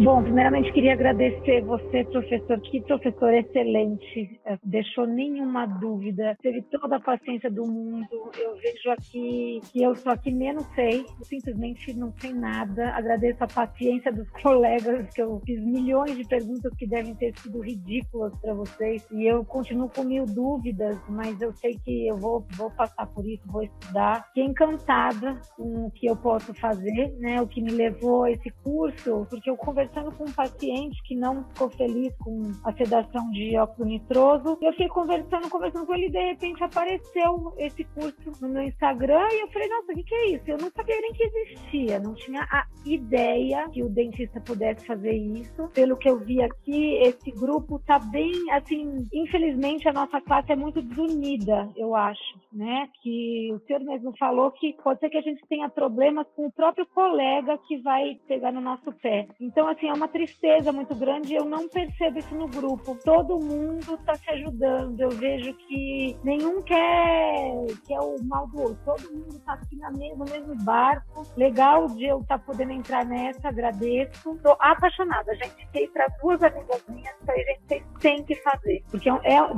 Bom, primeiramente queria agradecer você, professor, que professor excelente, deixou nenhuma dúvida, teve toda a paciência do mundo. Eu vejo aqui que eu sou a que menos sei, simplesmente não sei nada. Agradeço a paciência dos colegas, que eu fiz milhões de perguntas que devem ter sido ridículas para vocês, e eu continuo com 1000 dúvidas, mas eu sei que eu vou passar por isso, vou estudar. Fiquei encantada com o que eu posso fazer, né? O que me levou a esse curso, porque eu conversando com um paciente que não ficou feliz com a sedação de óxido nitroso, eu fiquei conversando com ele, e de repente apareceu esse curso no meu Instagram, e eu falei, nossa, o que é isso? Eu não sabia nem que existia, não tinha a ideia que o dentista pudesse fazer isso. Pelo que eu vi aqui, esse grupo tá bem, assim, infelizmente a nossa classe é muito desunida, eu acho, né? Que o senhor mesmo falou que pode ser que a gente tenha problemas com o próprio colega que vai pegar no nosso pé. Então, assim, é uma tristeza muito grande, eu não percebo isso no grupo. Todo mundo está se ajudando, eu vejo que nenhum quer o mal do outro, todo mundo está aqui no mesmo barco. Legal de eu estar podendo entrar nessa, agradeço. Estou apaixonada, gente. Fiquei para 2 amigas minhas, falei, gente, vocês têm que fazer, porque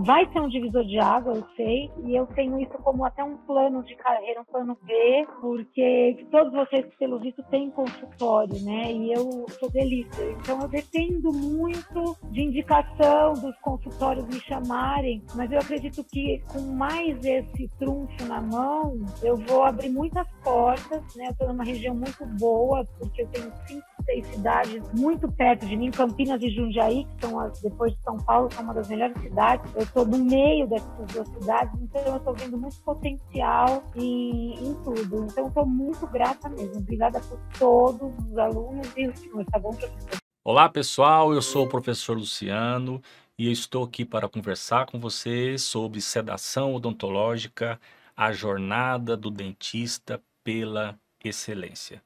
vai ser um divisor de água, eu sei, e eu tenho isso como até um plano de carreira, um plano B, porque todos vocês, pelo visto, têm consultório, né? E eu sou delícia. Então eu dependo muito de indicação dos consultórios me chamarem, mas eu acredito que com mais esse trunfo na mão, eu vou abrir muitas portas, né? Eu estou numa região muito boa, porque eu tenho 5, 6 cidades muito perto de mim, Campinas e Jundiaí, que são depois de São Paulo, são uma das melhores cidades. Eu estou no meio dessas 2 cidades, então eu estou vendo muito potencial em tudo. Então eu estou muito grata mesmo. Obrigada por todos os alunos e os senhores, tá bom, professor? Olá pessoal, eu sou o professor Luciano e eu estou aqui para conversar com você sobre sedação odontológica, a jornada do dentista pela excelência.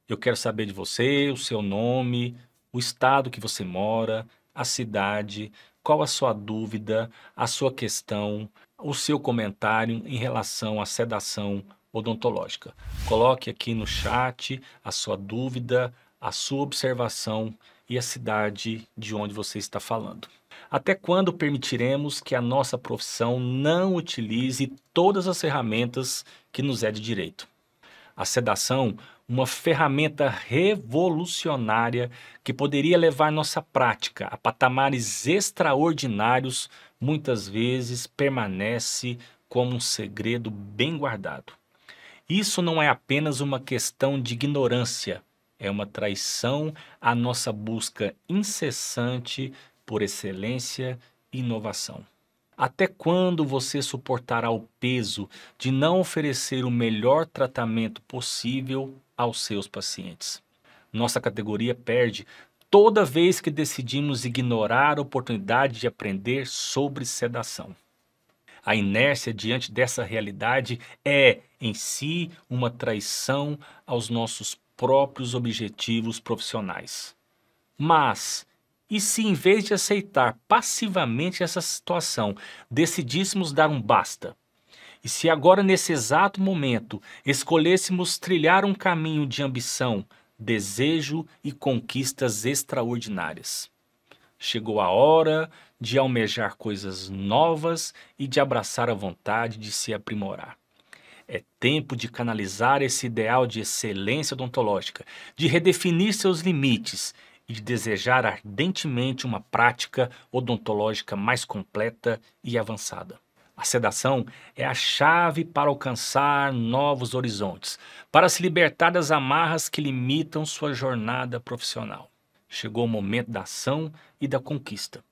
Eu quero saber de você, o seu nome, o estado que você mora, a cidade, qual a sua dúvida, a sua questão, o seu comentário em relação à sedação odontológica. Coloque aqui no chat a sua dúvida, a sua observação e a cidade de onde você está falando. Até quando permitiremos que a nossa profissão não utilize todas as ferramentas que nos é de direito? A sedação, uma ferramenta revolucionária que poderia levar nossa prática a patamares extraordinários, muitas vezes permanece como um segredo bem guardado. Isso não é apenas uma questão de ignorância, é uma traição à nossa busca incessante por excelência e inovação. Até quando você suportará o peso de não oferecer o melhor tratamento possível aos seus pacientes? Nossa categoria perde toda vez que decidimos ignorar a oportunidade de aprender sobre sedação. A inércia diante dessa realidade é, em si, uma traição aos nossos próprios objetivos profissionais. Mas, e se em vez de aceitar passivamente essa situação, decidíssemos dar um basta? E se agora, nesse exato momento, escolhêssemos trilhar um caminho de ambição, desejo e conquistas extraordinárias? Chegou a hora de almejar coisas novas e de abraçar a vontade de se aprimorar. É tempo de canalizar esse ideal de excelência odontológica, de redefinir seus limites e de desejar ardentemente uma prática odontológica mais completa e avançada. A sedação é a chave para alcançar novos horizontes, para se libertar das amarras que limitam sua jornada profissional. Chegou o momento da ação e da conquista.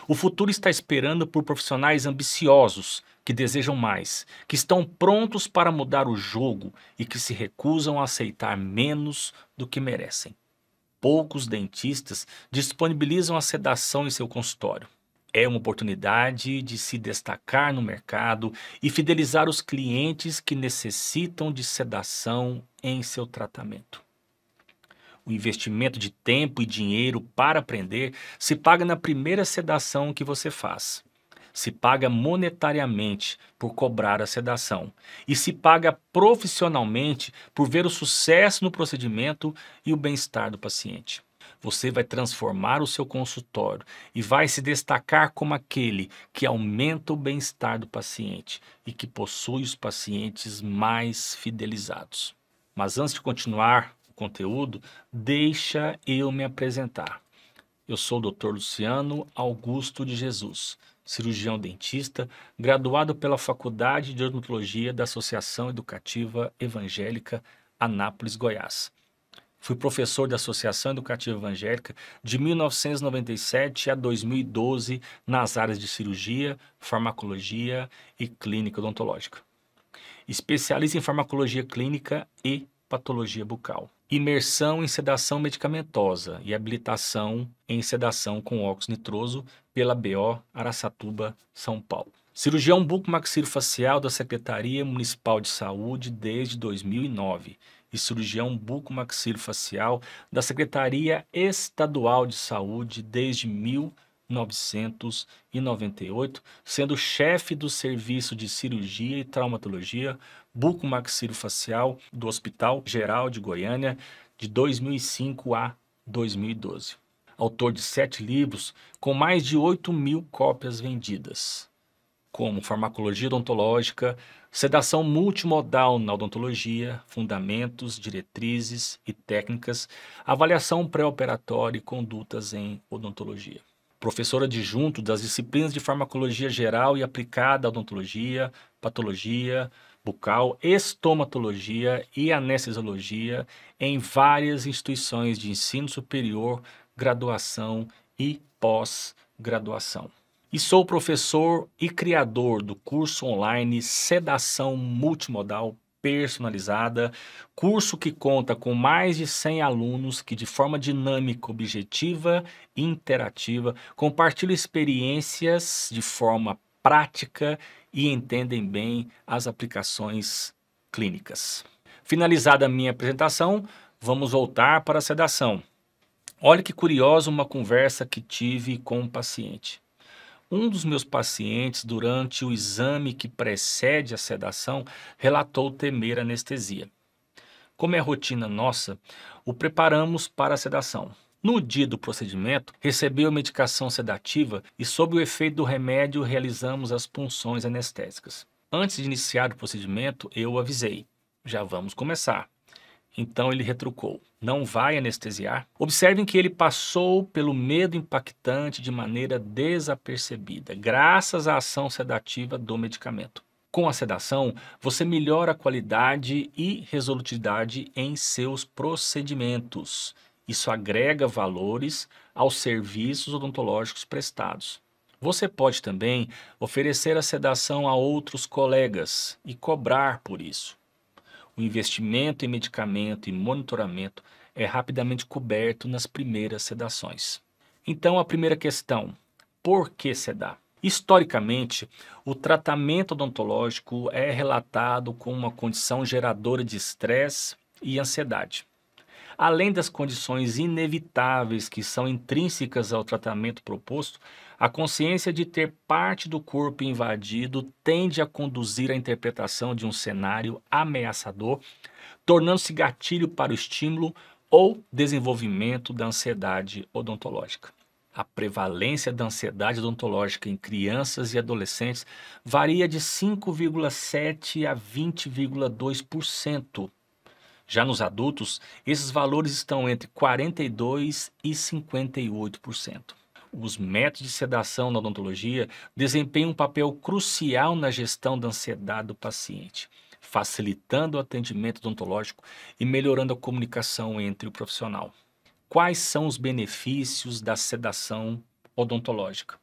O futuro está esperando por profissionais ambiciosos, que desejam mais, que estão prontos para mudar o jogo e que se recusam a aceitar menos do que merecem. Poucos dentistas disponibilizam a sedação em seu consultório. É uma oportunidade de se destacar no mercado e fidelizar os clientes que necessitam de sedação em seu tratamento. O investimento de tempo e dinheiro para aprender se paga na primeira sedação que você faz. Se paga monetariamente por cobrar a sedação. E se paga profissionalmente por ver o sucesso no procedimento e o bem-estar do paciente. Você vai transformar o seu consultório e vai se destacar como aquele que aumenta o bem-estar do paciente e que possui os pacientes mais fidelizados. Mas antes de continuar o conteúdo, deixa eu me apresentar. Eu sou o Dr. Luciano Augusto de Jesus, cirurgião dentista, graduado pela Faculdade de Odontologia da Associação Educativa Evangélica Anápolis, Goiás. Fui professor da Associação Educativa Evangélica de 1997 a 2012 nas áreas de cirurgia, farmacologia e clínica odontológica. Especialista em farmacologia clínica e patologia bucal. Imersão em sedação medicamentosa e habilitação em sedação com óxido nitroso pela BO Araçatuba, São Paulo. Cirurgião bucomaxilofacial da Secretaria Municipal de Saúde desde 2009 e cirurgião bucomaxilofacial da Secretaria Estadual de Saúde desde 1998, sendo chefe do Serviço de Cirurgia e Traumatologia bucomaxilofacial do Hospital Geral de Goiânia de 2005 a 2012. Autor de 7 livros com mais de 8.000 cópias vendidas, como Farmacologia Odontológica, Sedação Multimodal na Odontologia, Fundamentos, Diretrizes e Técnicas, Avaliação Pré-Operatória e Condutas em Odontologia. Professor adjunto das disciplinas de Farmacologia Geral e Aplicada à Odontologia, Patologia Bucal, Estomatologia e Anestesiologia em várias instituições de ensino superior, graduação e pós-graduação. E sou professor e criador do curso online Sedação Multimodal Personalizada, curso que conta com mais de 100 alunos que de forma dinâmica, objetiva e interativa compartilham experiências de forma prática e entendem bem as aplicações clínicas. Finalizada a minha apresentação, vamos voltar para a sedação. Olha que curiosa uma conversa que tive com um paciente. Um dos meus pacientes, durante o exame que precede a sedação, relatou temer anestesia. Como é rotina nossa, o preparamos para a sedação. No dia do procedimento, recebeu medicação sedativa e, sob o efeito do remédio, realizamos as punções anestésicas. Antes de iniciar o procedimento, eu o avisei: já vamos começar. Então ele retrucou: não vai anestesiar? Observem que ele passou pelo medo impactante de maneira desapercebida, graças à ação sedativa do medicamento. Com a sedação, você melhora a qualidade e resolutividade em seus procedimentos. Isso agrega valores aos serviços odontológicos prestados. Você pode também oferecer a sedação a outros colegas e cobrar por isso. O investimento em medicamento e monitoramento é rapidamente coberto nas primeiras sedações. Então, a primeira questão: por que sedar? Historicamente, o tratamento odontológico é relatado como uma condição geradora de estresse e ansiedade. Além das condições inevitáveis que são intrínsecas ao tratamento proposto, a consciência de ter parte do corpo invadido tende a conduzir à interpretação de um cenário ameaçador, tornando-se gatilho para o estímulo ou desenvolvimento da ansiedade odontológica. A prevalência da ansiedade odontológica em crianças e adolescentes varia de 5,7% a 20,2%. Já nos adultos, esses valores estão entre 42% e 58%. Os métodos de sedação na odontologia desempenham um papel crucial na gestão da ansiedade do paciente, facilitando o atendimento odontológico e melhorando a comunicação entre o profissional. Quais são os benefícios da sedação odontológica?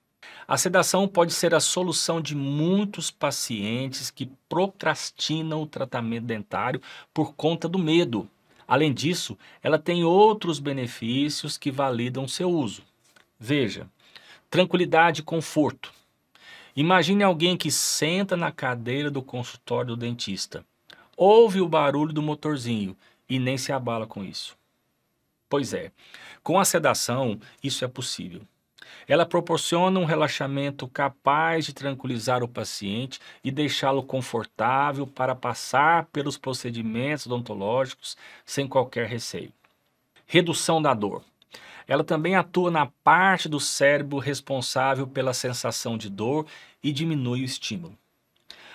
A sedação pode ser a solução de muitos pacientes que procrastinam o tratamento dentário por conta do medo. Além disso, ela tem outros benefícios que validam seu uso. Veja: tranquilidade e conforto. Imagine alguém que senta na cadeira do consultório do dentista, ouve o barulho do motorzinho e nem se abala com isso. Pois é, com a sedação isso é possível. Ela proporciona um relaxamento capaz de tranquilizar o paciente e deixá-lo confortável para passar pelos procedimentos odontológicos sem qualquer receio. Redução da dor. ela também atua na parte do cérebro responsável pela sensação de dor e diminui o estímulo.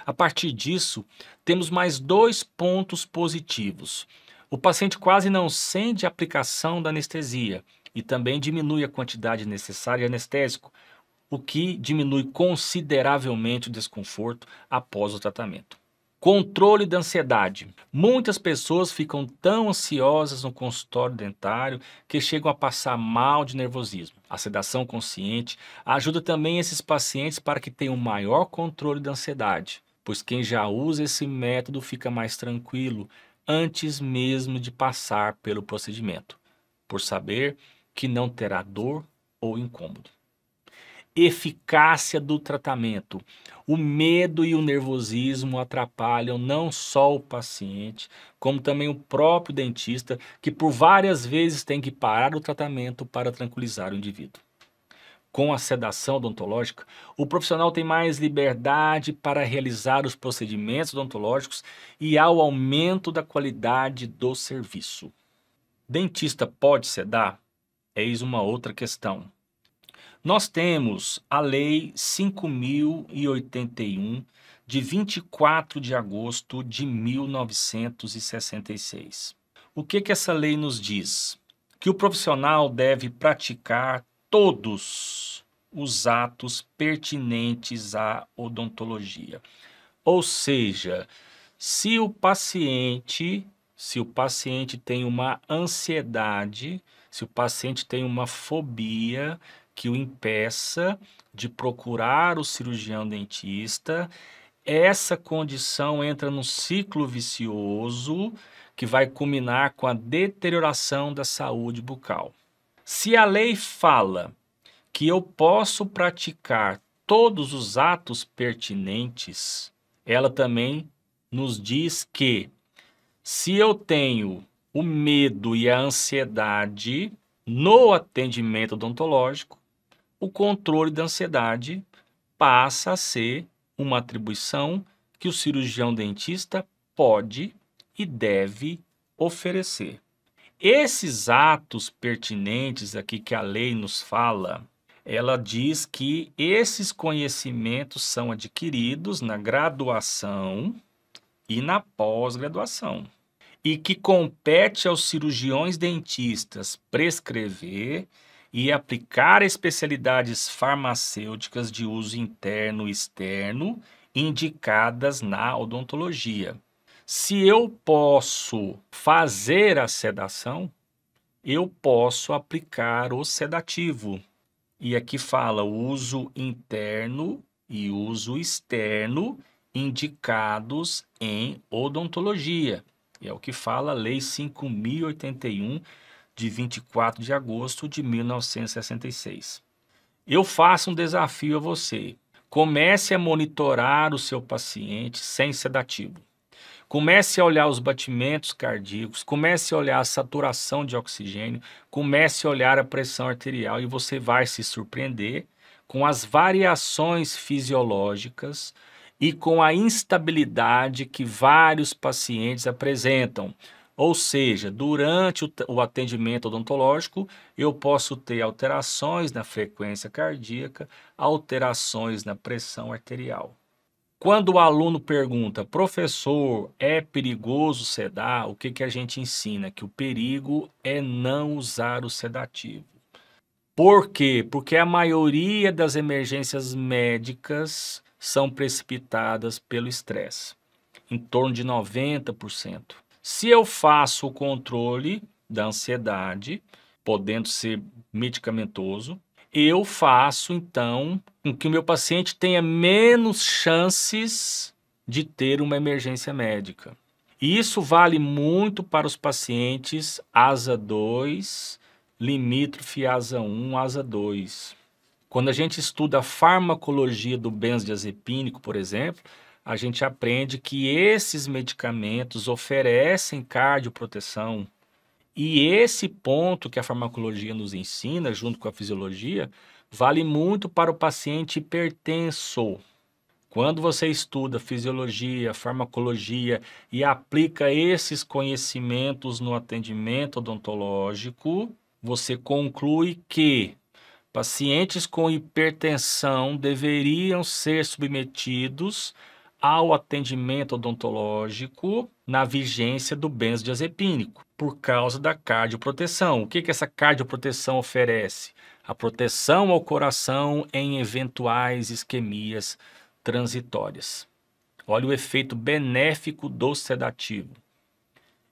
A partir disso, temos mais 2 pontos positivos. O paciente quase não sente a aplicação da anestesia e também diminui a quantidade necessária de anestésico, o que diminui consideravelmente o desconforto após o tratamento. Controle da ansiedade. Muitas pessoas ficam tão ansiosas no consultório dentário que chegam a passar mal de nervosismo. A sedação consciente ajuda também esses pacientes para que tenham maior controle da ansiedade, pois quem já usa esse método fica mais tranquilo antes mesmo de passar pelo procedimento, por saber que não terá dor ou incômodo. Eficácia do tratamento. O medo e o nervosismo atrapalham não só o paciente, como também o próprio dentista, que por várias vezes tem que parar o tratamento para tranquilizar o indivíduo. Com a sedação odontológica, o profissional tem mais liberdade para realizar os procedimentos odontológicos e há o aumento da qualidade do serviço. Dentista pode sedar? Eis uma outra questão. Nós temos a Lei 5.081, de 24 de agosto de 1966. O que essa lei nos diz? Que o profissional deve praticar todos os atos pertinentes à odontologia. Ou seja, se o paciente tem uma ansiedade, se o paciente tem uma fobia que o impeça de procurar o cirurgião dentista, essa condição entra num ciclo vicioso que vai culminar com a deterioração da saúde bucal. Se a lei fala que eu posso praticar todos os atos pertinentes, ela também nos diz que se eu tenho o medo e a ansiedade no atendimento odontológico, o controle da ansiedade passa a ser uma atribuição que o cirurgião dentista pode e deve oferecer. Esses atos pertinentes aqui que a lei nos fala, ela diz que esses conhecimentos são adquiridos na graduação e na pós-graduação, e que compete aos cirurgiões dentistas prescrever e aplicar especialidades farmacêuticas de uso interno e externo indicadas na odontologia. Se eu posso fazer a sedação, eu posso aplicar o sedativo. E aqui fala uso interno e uso externo indicados em odontologia. E é o que fala a Lei 5.081, de 24 de agosto de 1966. Eu faço um desafio a você. Comece a monitorar o seu paciente sem sedativo. Comece a olhar os batimentos cardíacos, comece a olhar a saturação de oxigênio, comece a olhar a pressão arterial e você vai se surpreender com as variações fisiológicas e com a instabilidade que vários pacientes apresentam. Ou seja, durante o atendimento odontológico, eu posso ter alterações na frequência cardíaca, alterações na pressão arterial. Quando o aluno pergunta, professor, é perigoso sedar? O que a gente ensina? Que o perigo é não usar o sedativo. Por quê? Porque a maioria das emergências médicas são precipitadas pelo estresse, em torno de 90%. Se eu faço o controle da ansiedade, podendo ser medicamentoso, eu faço, então, com que o meu paciente tenha menos chances de ter uma emergência médica. E isso vale muito para os pacientes ASA 2, limítrofe ASA 1, ASA 2. Quando a gente estuda a farmacologia do benzodiazepínico, por exemplo, a gente aprende que esses medicamentos oferecem cardioproteção. E esse ponto que a farmacologia nos ensina, junto com a fisiologia, vale muito para o paciente hipertenso. Quando você estuda fisiologia, farmacologia e aplica esses conhecimentos no atendimento odontológico, você conclui que pacientes com hipertensão deveriam ser submetidos ao atendimento odontológico na vigência do benzodiazepínico, por causa da cardioproteção. O que essa cardioproteção oferece? A proteção ao coração em eventuais isquemias transitórias. Olha o efeito benéfico do sedativo.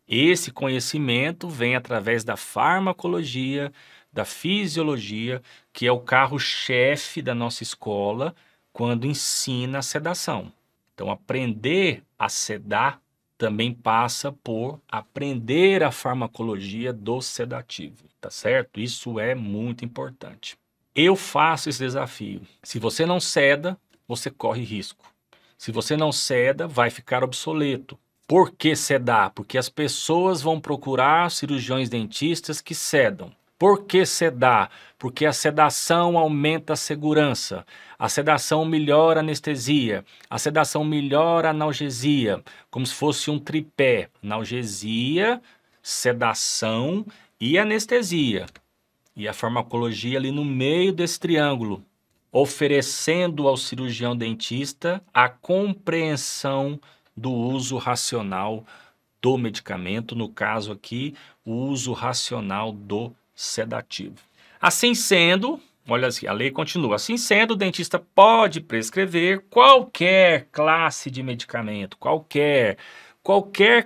Esse conhecimento vem através da farmacologia, da fisiologia, que é o carro-chefe da nossa escola quando ensina a sedação. Então, aprender a sedar também passa por aprender a farmacologia do sedativo, tá certo? Isso é muito importante. Eu faço esse desafio. Se você não seda, você corre risco. Se você não seda, vai ficar obsoleto. Por que sedar? Porque as pessoas vão procurar cirurgiões dentistas que sedam. Por que sedar? Porque a sedação aumenta a segurança. A sedação melhora a anestesia. A sedação melhora a analgesia. Como se fosse um tripé. Analgesia, sedação e anestesia. E a farmacologia ali no meio desse triângulo, oferecendo ao cirurgião dentista a compreensão do uso racional do medicamento, no caso aqui, o uso racional do sedativo. Assim sendo, olha assim, a lei continua, assim sendo, o dentista pode prescrever qualquer classe de medicamento, qualquer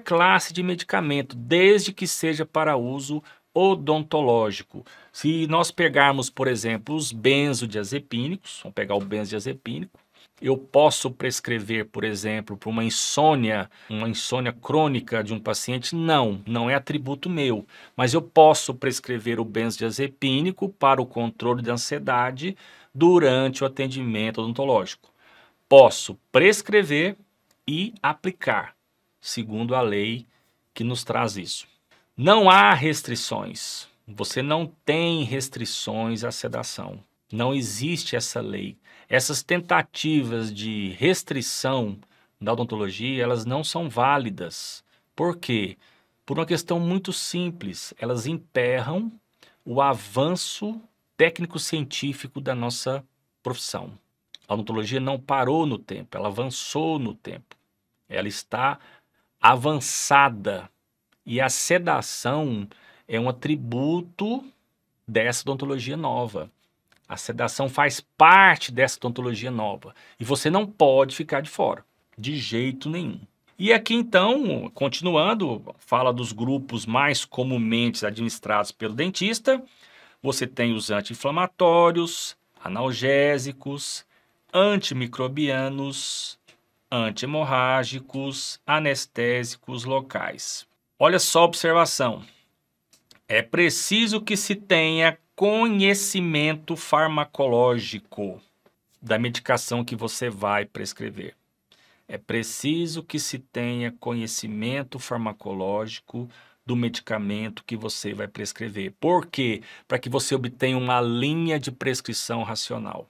classe de medicamento, desde que seja para uso odontológico. Se nós pegarmos, por exemplo, os benzodiazepínicos, vamos pegar o benzodiazepínico, eu posso prescrever, por exemplo, para uma insônia crônica de um paciente? Não é atributo meu. Mas eu posso prescrever o benzodiazepínico para o controle da ansiedade durante o atendimento odontológico. Posso prescrever e aplicar, segundo a lei que nos traz isso. Não há restrições. Você não tem restrições à sedação. Não existe essa lei. Essas tentativas de restrição da odontologia, elas não são válidas. Por quê? Por uma questão muito simples. Elas emperram o avanço técnico-científico da nossa profissão. A odontologia não parou no tempo, ela avançou no tempo. Ela está avançada. E a sedação é um atributo dessa odontologia nova. A sedação faz parte dessa odontologia nova. E você não pode ficar de fora, de jeito nenhum. E aqui então, continuando, fala dos grupos mais comumente administrados pelo dentista. Você tem os anti-inflamatórios, analgésicos, antimicrobianos, antihemorrágicos, anestésicos locais. Olha só a observação. É preciso que se tenha conhecimento farmacológico da medicação que você vai prescrever. É preciso que se tenha conhecimento farmacológico do medicamento que você vai prescrever. Por quê? Para que você obtenha uma linha de prescrição racional.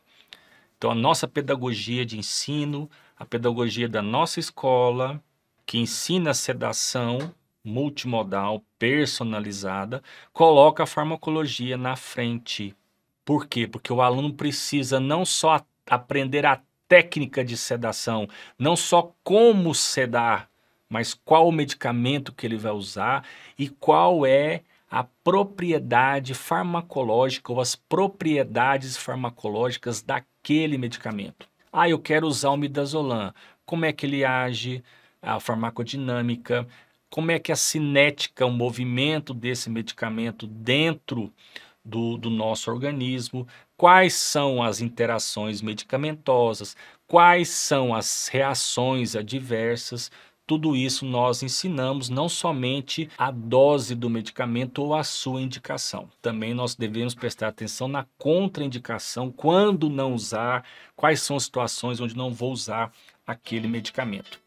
Então, a nossa pedagogia de ensino, a pedagogia da nossa escola, que ensina a sedação multimodal, personalizada, coloca a farmacologia na frente. Por quê? Porque o aluno precisa não só aprender a técnica de sedação, não só como sedar, mas qual o medicamento que ele vai usar e qual é a propriedade farmacológica ou as propriedades farmacológicas daquele medicamento. Ah, eu quero usar o midazolam. Como é que ele age? A farmacodinâmica. Como é que a cinética, o movimento desse medicamento dentro do nosso organismo, quais são as interações medicamentosas, quais são as reações adversas, tudo isso nós ensinamos, não somente a dose do medicamento ou a sua indicação. Também nós devemos prestar atenção na contraindicação, quando não usar, quais são as situações onde não vou usar aquele medicamento.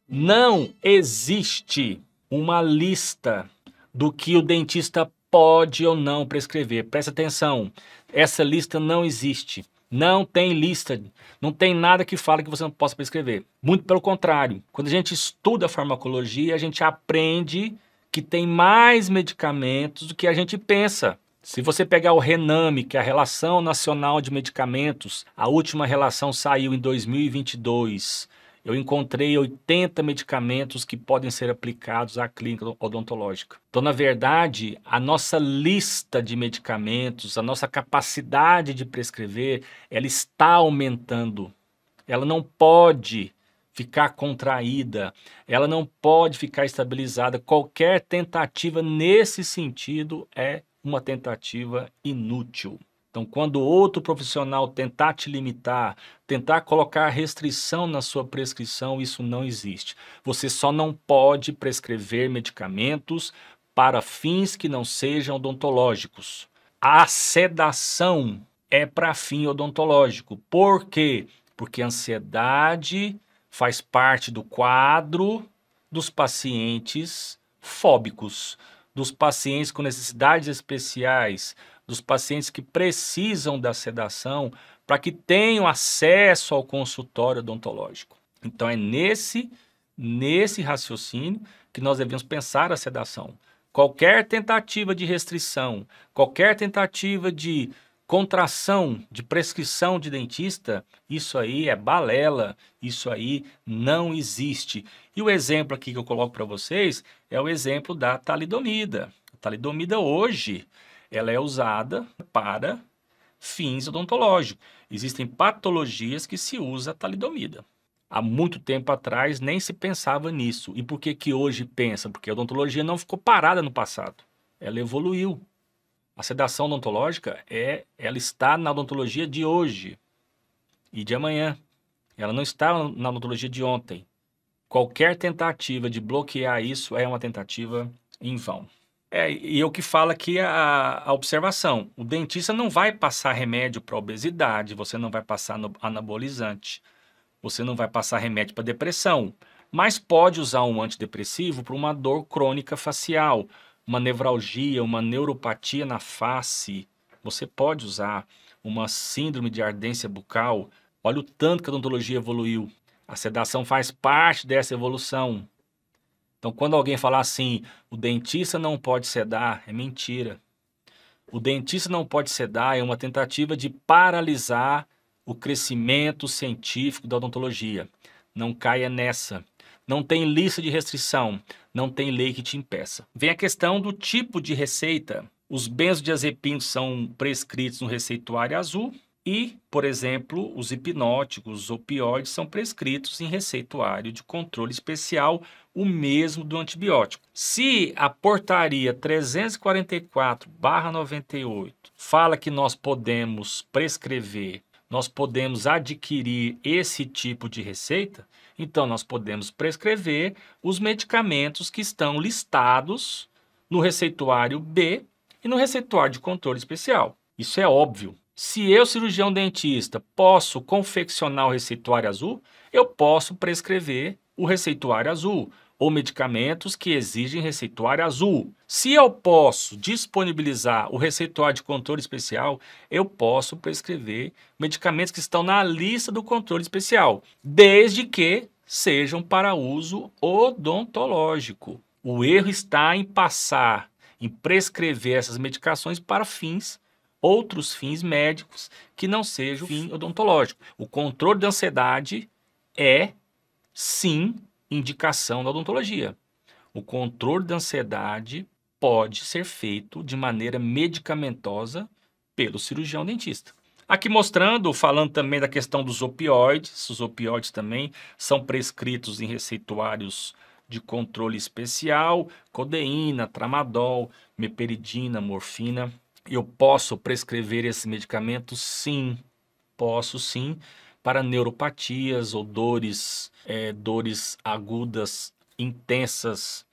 Não existe uma lista do que o dentista pode ou não prescrever. Presta atenção, essa lista não existe. Não tem lista, não tem nada que fale que você não possa prescrever. Muito pelo contrário, quando a gente estuda a farmacologia, a gente aprende que tem mais medicamentos do que a gente pensa. Se você pegar o RENAME, que é a Relação Nacional de Medicamentos, a última relação saiu em 2022. Eu encontrei 80 medicamentos que podem ser aplicados à clínica odontológica. Então, na verdade, a nossa lista de medicamentos, a nossa capacidade de prescrever, ela está aumentando. Ela não pode ficar contraída, ela não pode ficar estabilizada. Qualquer tentativa nesse sentido é uma tentativa inútil. Então, quando outro profissional tentar te limitar, tentar colocar restrição na sua prescrição, isso não existe. Você só não pode prescrever medicamentos para fins que não sejam odontológicos. A sedação é para fim odontológico. Por quê? Porque a ansiedade faz parte do quadro dos pacientes fóbicos, dos pacientes com necessidades especiais, dos pacientes que precisam da sedação para que tenham acesso ao consultório odontológico. Então é nesse raciocínio que nós devemos pensar a sedação. Qualquer tentativa de restrição, qualquer tentativa de contração de prescrição de dentista, isso aí é balela, isso aí não existe. E o exemplo aqui que eu coloco para vocês é o exemplo da talidomida. A talidomida hoje, ela é usada para fins odontológicos. Existem patologias que se usa a talidomida. Há muito tempo atrás nem se pensava nisso. E por que que hoje pensa? Porque a odontologia não ficou parada no passado. Ela evoluiu. A sedação odontológica, ela está na odontologia de hoje e de amanhã. Ela não está na odontologia de ontem. Qualquer tentativa de bloquear isso é uma tentativa em vão. E eu que falo aqui a observação. O dentista não vai passar remédio para obesidade, você não vai passar anabolizante, você não vai passar remédio para depressão, mas pode usar um antidepressivo para uma dor crônica facial, uma nevralgia, uma neuropatia na face. Você pode usar uma síndrome de ardência bucal. Olha o tanto que a odontologia evoluiu. A sedação faz parte dessa evolução. Então, quando alguém falar assim, o dentista não pode sedar, é mentira. O dentista não pode sedar é uma tentativa de paralisar o crescimento científico da odontologia. Não caia nessa. Não tem lista de restrição, não tem lei que te impeça. Vem a questão do tipo de receita. Os benzodiazepinos são prescritos no receituário azul e, por exemplo, os hipnóticos, os opioides são prescritos em receituário de controle especial, o mesmo do antibiótico. Se a portaria 344/98 fala que nós podemos prescrever, nós podemos adquirir esse tipo de receita, então nós podemos prescrever os medicamentos que estão listados no receituário B e no receituário de controle especial. Isso é óbvio. Se eu, cirurgião dentista, posso confeccionar o receituário azul, eu posso prescrever o receituário azul ou medicamentos que exigem receituário azul. Se eu posso disponibilizar o receituário de controle especial, eu posso prescrever medicamentos que estão na lista do controle especial, desde que sejam para uso odontológico. O erro está em prescrever essas medicações para outros fins médicos que não sejam fim odontológico. O controle da ansiedade é, sim, indicação da odontologia. O controle da ansiedade pode ser feito de maneira medicamentosa pelo cirurgião dentista. Aqui mostrando, falando também da questão dos opioides. Os opioides também são prescritos em receituários de controle especial, codeína, tramadol, meperidina, morfina. Eu posso prescrever esses medicamentos? Sim, posso sim, para neuropatias ou dores agudas, intensas,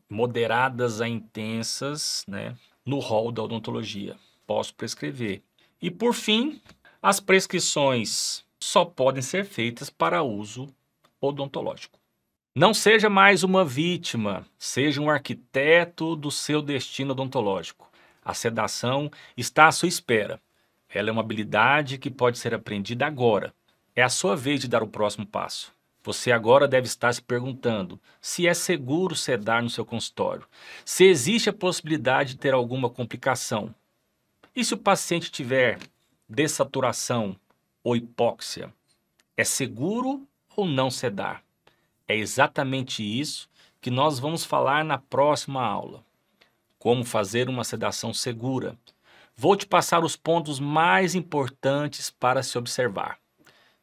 moderadas a intensas, né, no rol da odontologia. Posso prescrever. E por fim, as prescrições só podem ser feitas para uso odontológico. Não seja mais uma vítima, seja um arquiteto do seu destino odontológico. A sedação está à sua espera. Ela é uma habilidade que pode ser aprendida agora. É a sua vez de dar o próximo passo. Você agora deve estar se perguntando se é seguro sedar no seu consultório, se existe a possibilidade de ter alguma complicação. E se o paciente tiver dessaturação ou hipóxia, é seguro ou não sedar? É exatamente isso que nós vamos falar na próxima aula. Como fazer uma sedação segura. Vou te passar os pontos mais importantes para se observar,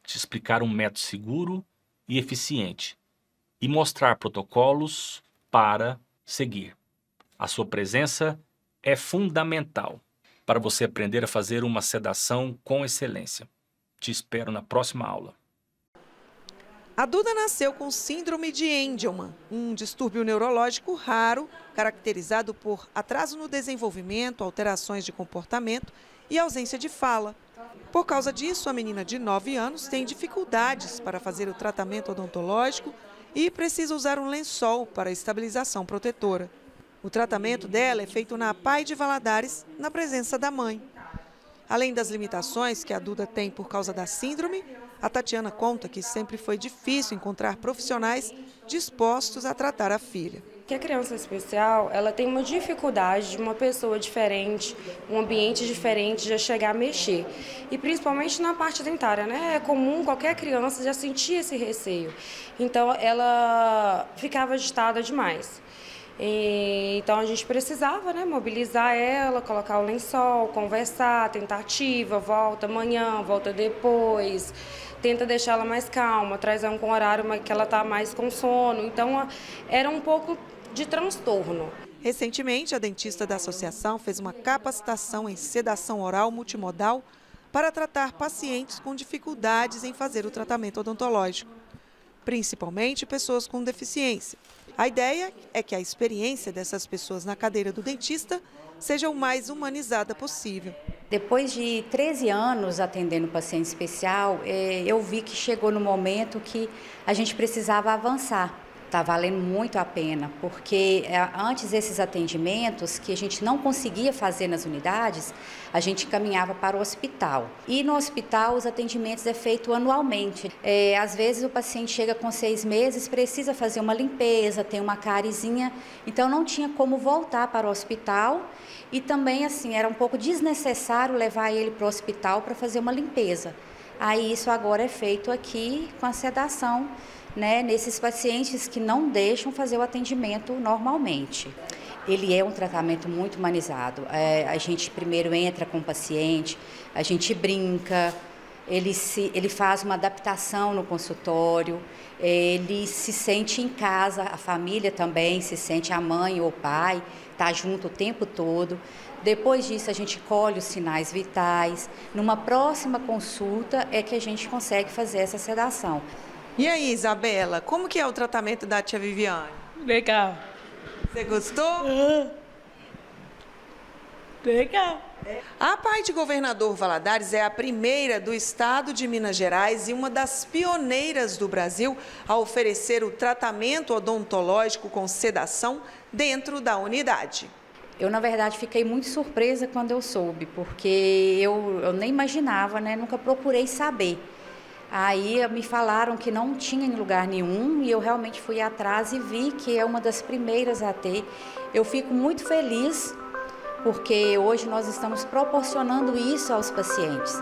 te explicar um método seguro e eficiente e mostrar protocolos para seguir. A sua presença é fundamental para você aprender a fazer uma sedação com excelência. Te espero na próxima aula. A Duda nasceu com síndrome de Angelman, um distúrbio neurológico raro, caracterizado por atraso no desenvolvimento, alterações de comportamento e ausência de fala. Por causa disso, a menina de 9 anos tem dificuldades para fazer o tratamento odontológico e precisa usar um lençol para estabilização protetora. O tratamento dela é feito na PAI de Valadares, na presença da mãe. Além das limitações que a Duda tem por causa da síndrome, a Tatiana conta que sempre foi difícil encontrar profissionais dispostos a tratar a filha. Que a criança especial, ela tem uma dificuldade de uma pessoa diferente, um ambiente diferente, já chegar a mexer. E principalmente na parte dentária, né? É comum qualquer criança já sentir esse receio. Então, ela ficava agitada demais. Então a gente precisava, né, mobilizar ela, colocar o lençol, conversar, tentativa, volta amanhã, volta depois, tenta deixar ela mais calma, traz ela com um horário que ela está mais com sono. Então era um pouco de transtorno. Recentemente, a dentista da associação fez uma capacitação em sedação oral multimodal para tratar pacientes com dificuldades em fazer o tratamento odontológico, principalmente pessoas com deficiência. A ideia é que a experiência dessas pessoas na cadeira do dentista seja o mais humanizada possível. Depois de 13 anos atendendo paciente especial, eu vi que chegou no momento que a gente precisava avançar. Está valendo muito a pena, porque antes desses atendimentos que a gente não conseguia fazer nas unidades, a gente caminhava para o hospital. E no hospital os atendimentos é feito anualmente. Às vezes o paciente chega com 6 meses, precisa fazer uma limpeza, tem uma cárizinha, então não tinha como voltar para o hospital e também assim era um pouco desnecessário levar ele para o hospital para fazer uma limpeza. Aí isso agora é feito aqui com a sedação, né, nesses pacientes que não deixam fazer o atendimento normalmente. Ele é um tratamento muito humanizado. A gente primeiro entra com o paciente, a gente brinca, ele faz uma adaptação no consultório, ele se sente em casa, a família também se sente, a mãe ou o pai, está junto o tempo todo. Depois disso, a gente colhe os sinais vitais. Numa próxima consulta é que a gente consegue fazer essa sedação. E aí, Isabela, como que é o tratamento da tia Viviane? Legal. Você gostou? Legal. A PAI de Governador Valadares é a primeira do estado de Minas Gerais e uma das pioneiras do Brasil a oferecer o tratamento odontológico com sedação dentro da unidade. Eu, na verdade, fiquei muito surpresa quando eu soube, porque eu nem imaginava, né? Nunca procurei saber. Aí me falaram que não tinha em lugar nenhum e eu realmente fui atrás e vi que é uma das primeiras a ter. Eu fico muito feliz porque hoje nós estamos proporcionando isso aos pacientes.